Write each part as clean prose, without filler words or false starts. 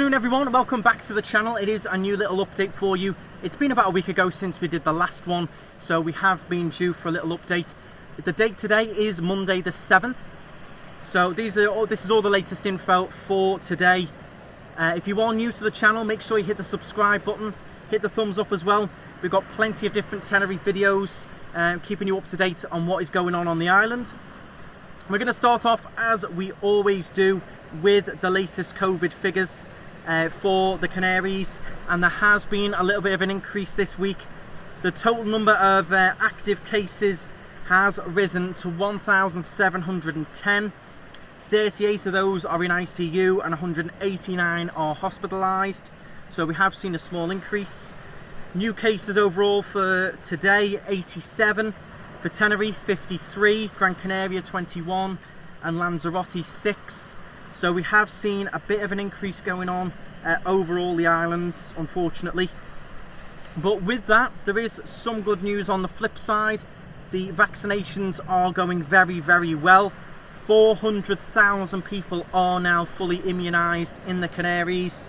afternoon everyone, welcome back to the channel. It is a new little update for you. It's been about a week ago since we did the last one, so we have been due for a little update. The date today is Monday the 7th, so this is all the latest info for today. If you are new to the channel, make sure you hit the subscribe button, hit the thumbs up as well. We've got plenty of different Tenerife videos keeping you up to date on what is going on the island. We're going to start off, as we always do, with the latest COVID figures for the Canaries, and there has been a little bit of an increase this week. The total number of active cases has risen to 1,710. 38 of those are in ICU and 189 are hospitalised, so we have seen a small increase. New cases overall for today, 87. For Tenerife, 53, Gran Canaria 21, and Lanzarote 6. So we have seen a bit of an increase going on over all the islands, unfortunately. But with that, there is some good news on the flip side. The vaccinations are going very, very well. 400,000 people are now fully immunised in the Canaries.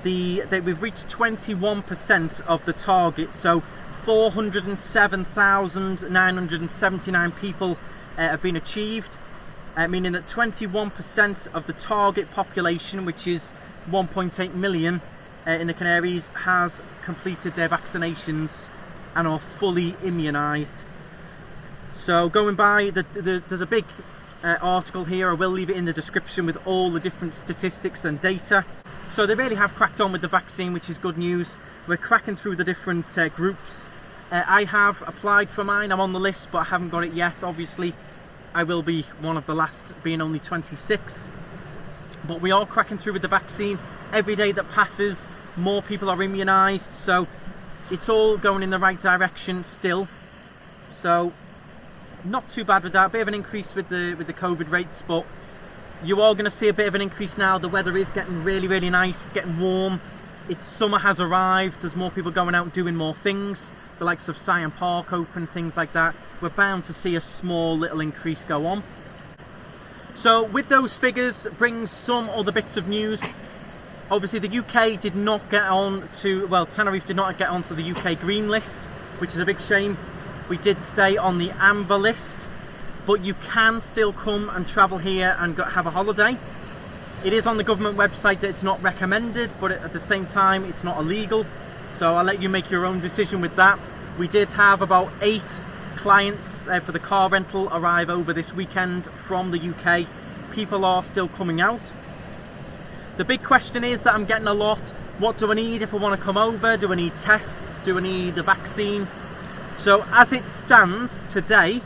We've reached 21% of the target, so 407,979 people have been achieved, meaning that 21% of the target population, which is 1.8 million in the Canaries, has completed their vaccinations and are fully immunised. So going by, there's a big article here, I will leave it in the description, with all the different statistics and data. So they really have cracked on with the vaccine, which is good news. We're cracking through the different groups. I have applied for mine, I'm on the list, but I haven't got it yet. Obviously, I will be one of the last, being only 26. But we are cracking through with the vaccine. Every day that passes, more people are immunised, so it's all going in the right direction still. So not too bad with that. A bit of an increase with the COVID rates, but you are going to see a bit of an increase now. The weather is getting really, really nice. It's getting warm. Summer has arrived. There's more people going out and doing more things. The likes of Scion Park open, things like that. We're bound to see a small little increase go on. So with those figures brings some other bits of news. Obviously the UK did not get on to, well, Tenerife did not get onto the UK green list, which is a big shame. We did stay on the amber list, but you can still come and travel here and have a holiday. It is on the government website that it's not recommended, but at the same time it's not illegal. So I'll let you make your own decision with that. We did have about 8 clients for the car rental arrive over this weekend from the UK. People are still coming out. The big question is that I'm getting a lot, what do I need if I want to come over? Do I need tests? Do I need a vaccine? So as it stands today,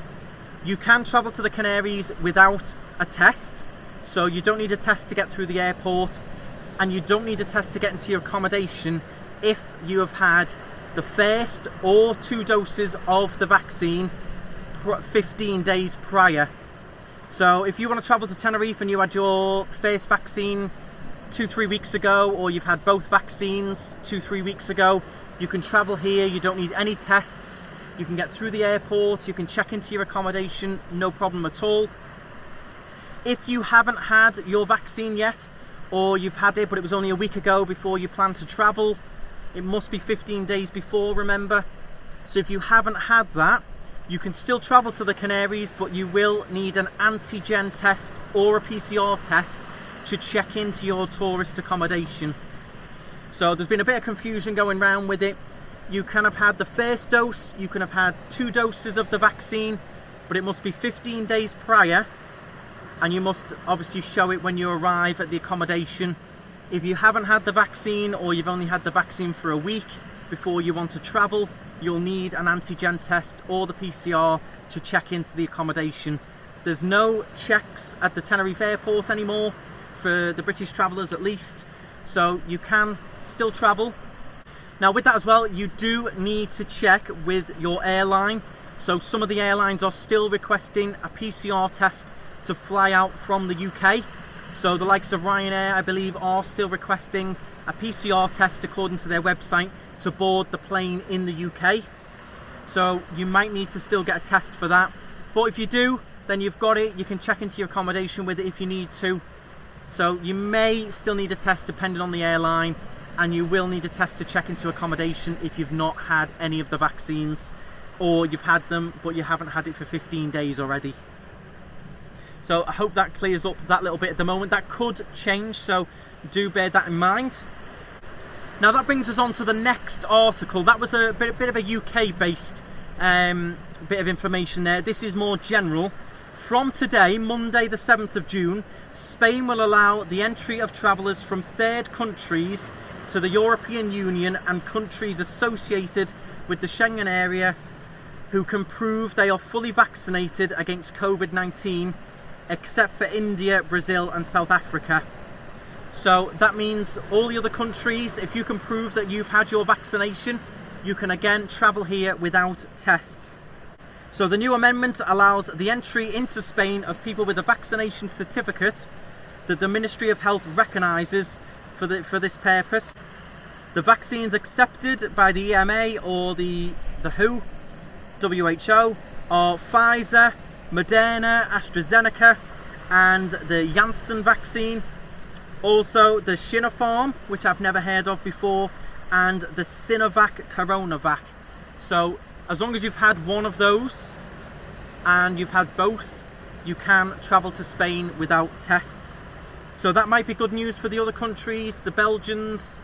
you can travel to the Canaries without a test. So you don't need a test to get through the airport, and you don't need a test to get into your accommodation if you have had the first or 2 doses of the vaccine 15 days prior. So if you want to travel to Tenerife and you had your first vaccine 2-3 weeks ago, or you've had both vaccines 2-3 weeks ago, you can travel here. You don't need any tests. You can get through the airport, you can check into your accommodation, no problem at all. If you haven't had your vaccine yet, or you've had it but it was only a week ago before you plan to travel, it must be 15 days before, remember. So if you haven't had that, you can still travel to the Canaries, but you will need an antigen test or a PCR test to check into your tourist accommodation. So there's been a bit of confusion going around with it. You can have had the first dose, you can have had 2 doses of the vaccine, but it must be 15 days prior, and you must obviously show it when you arrive at the accommodation. If you haven't had the vaccine, or you've only had the vaccine for a week before you want to travel, you'll need an antigen test or the PCR to check into the accommodation. There's no checks at the Tenerife airport anymore, for the British travellers at least, so you can still travel. Now with that as well, you do need to check with your airline. So some of the airlines are still requesting a PCR test to fly out from the UK. So the likes of Ryanair, I believe, are still requesting a PCR test according to their website to board the plane in the UK. So you might need to still get a test for that. But if you do, then you've got it. You can check into your accommodation with it if you need to. So you may still need a test depending on the airline, and you will need a test to check into accommodation if you've not had any of the vaccines, or you've had them but you haven't had it for 15 days already. So I hope that clears up that little bit at the moment. That could change, so do bear that in mind. Now that brings us on to the next article. That was a bit of a UK based bit of information there. This is more general. From today, Monday the 7th of June, Spain will allow the entry of travellers from third countries to the European Union and countries associated with the Schengen area who can prove they are fully vaccinated against Covid-19, except for India, Brazil and South Africa. So that means all the other countries, if you can prove that you've had your vaccination, you can again travel here without tests. So the new amendment allows the entry into Spain of people with a vaccination certificate that the Ministry of Health recognises for this purpose. The vaccines accepted by the EMA or the WHO are Pfizer, Moderna, AstraZeneca and the Janssen vaccine. Also the Sinopharm, which I've never heard of before, and the Sinovac Coronavac. So as long as you've had one of those and you've had both, you can travel to Spain without tests. So that might be good news for the other countries, the Belgians,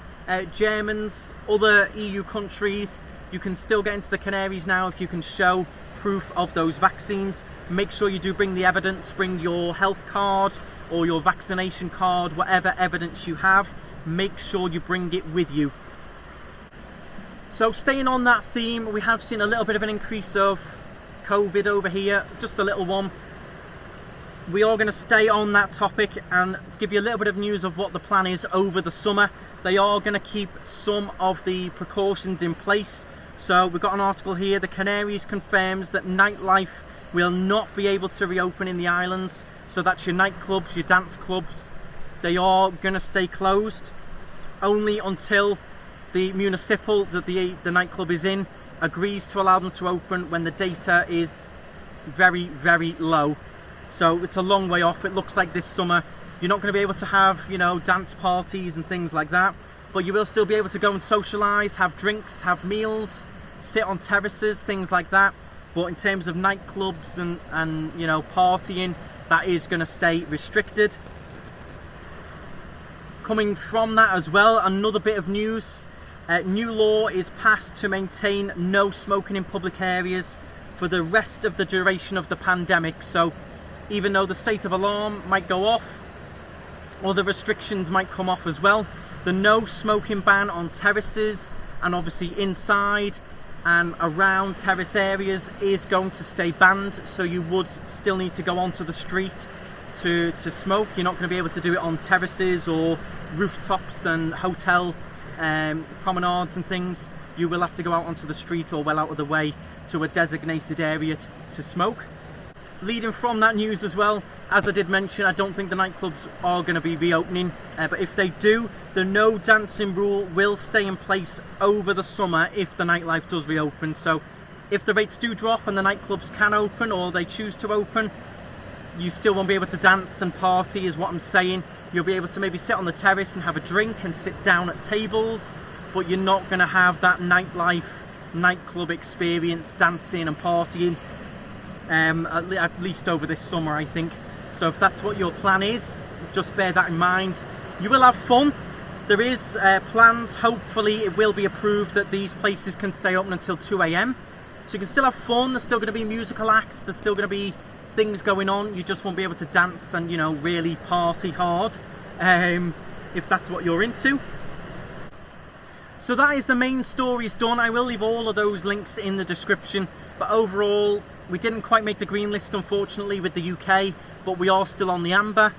Germans, other EU countries. You can still get into the Canaries now if you can show proof of those vaccines. Make sure you do bring the evidence, bring your health card or your vaccination card, whatever evidence you have, make sure you bring it with you. So staying on that theme, we have seen a little bit of an increase of COVID over here, just a little one. We are going to stay on that topic and give you a little bit of news of what the plan is over the summer. They are going to keep some of the precautions in place. So we've got an article here, the Canaries confirms that nightlife will not be able to reopen in the islands. So that's your nightclubs, your dance clubs. They are going to stay closed only until the municipal that the nightclub is in agrees to allow them to open when the data is very, very low. So it's a long way off. It looks like this summer you're not going to be able to have, you know, dance parties and things like that, but you will still be able to go and socialise, have drinks, have meals, sit on terraces, things like that. But in terms of nightclubs and you know, partying, that is going to stay restricted. Coming from that as well, another bit of news. New law is passed to maintain no smoking in public areas for the rest of the duration of the pandemic. So even though the state of alarm might go off, or the restrictions might come off as well, the no smoking ban on terraces and obviously inside and around terrace areas is going to stay banned. So you would still need to go onto the street to smoke. You're not going to be able to do it on terraces or rooftops and hotel promenades and things. You will have to go out onto the street or well out of the way to a designated area to smoke. Leading from that news as well, as I did mention, I don't think the nightclubs are going to be reopening, but if they do, the no dancing rule will stay in place over the summer if the nightlife does reopen. So if the rates do drop and the nightclubs can open or they choose to open, you still won't be able to dance and party is what I'm saying. You'll be able to maybe sit on the terrace and have a drink and sit down at tables, but you're not going to have that nightclub experience, dancing and partying, at least over this summer, I think. So if that's what your plan is, just bear that in mind. You will have fun. There is plans, hopefully it will be approved that these places can stay open until 2 a.m. So you can still have fun. There's still going to be musical acts, there's still going to be things going on. You just won't be able to dance and, you know, really party hard, if that's what you're into. So that is the main stories done. I will leave all of those links in the description, but overall we didn't quite make the green list, unfortunately, with the UK, but we are still on the amber.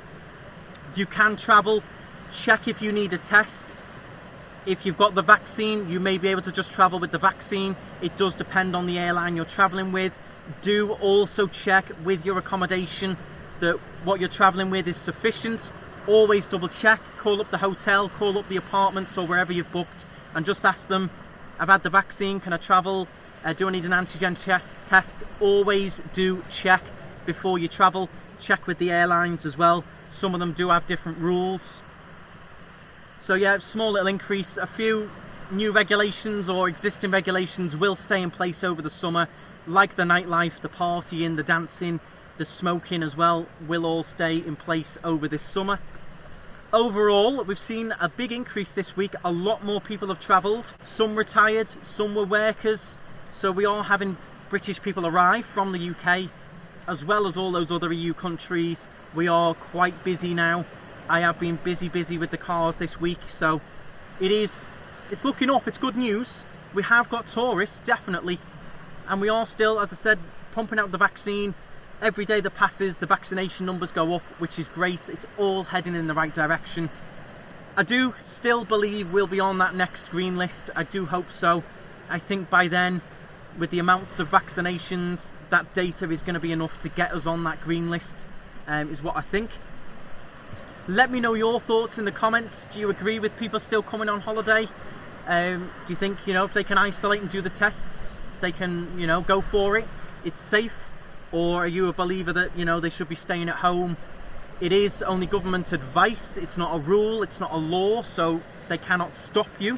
You can travel. Check if you need a test. If you've got the vaccine, you may be able to just travel with the vaccine. It does depend on the airline you're traveling with. Do also check with your accommodation that what you're traveling with is sufficient. Always double check. Call up the hotel, call up the apartments or wherever you've booked and just ask them, I've had the vaccine, can I travel? Do I need an antigen test? Always do check before you travel. Check with the airlines as well. Some of them do have different rules. So yeah, small little increase. A few new regulations or existing regulations will stay in place over the summer, like the nightlife, the partying, the dancing, the smoking as well, will all stay in place over this summer. Overall, we've seen a big increase this week. A lot more people have travelled. Some retired, some were workers. So we are having British people arrive from the UK, as well as all those other EU countries. We are quite busy now. I have been busy with the cars this week, so it's looking up. It's good news. We have got tourists, definitely, and we are still, as I said, pumping out the vaccine. Every day that passes, the vaccination numbers go up, which is great. It's all heading in the right direction. I do still believe we'll be on that next green list. I do hope so. I think by then, with the amounts of vaccinations, that data is going to be enough to get us on that green list, is what I think. Let me know your thoughts in the comments. Do you agree with people still coming on holiday? Do you think, if they can isolate and do the tests, they can, go for it? It's safe? Or are you a believer that, they should be staying at home? It is only government advice. It's not a rule. It's not a law, so they cannot stop you.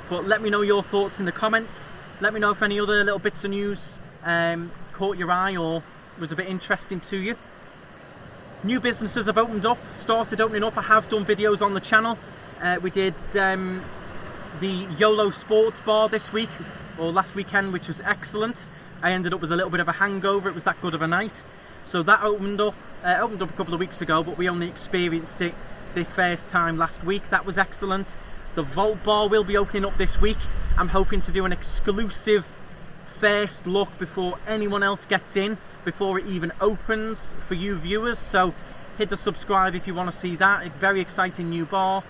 But let me know your thoughts in the comments. Let me know if any other little bits of news caught your eye or was a bit interesting to you. New businesses have started opening up. I have done videos on the channel. We did the YOLO Sports Bar this week, or last weekend, which was excellent. I ended up with a little bit of a hangover. It was that good of a night. So that opened up a couple of weeks ago, but we only experienced it the first time last week. That was excellent. The Vault Bar will be opening up this week. I'm hoping to do an exclusive first look before anyone else gets in, before it even opens for you viewers. So hit the subscribe if you want to see that. A very exciting new bar,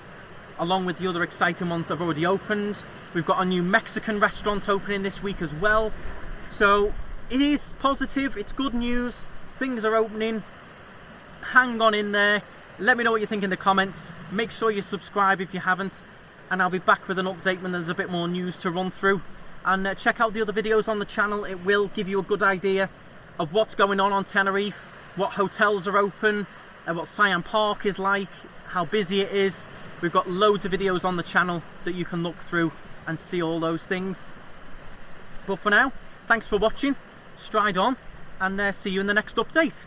along with the other exciting ones that have already opened. We've got a new Mexican restaurant opening this week as well. So it is positive, it's good news, things are opening. Hang on in there. Let me know what you think in the comments. Make sure you subscribe if you haven't, and I'll be back with an update when there's a bit more news to run through. And check out the other videos on the channel. It will give you a good idea of what's going on Tenerife, what hotels are open, and what Siam Park is like, how busy it is. We've got loads of videos on the channel that you can look through and see all those things. But for now, thanks for watching, stride on, and see you in the next update.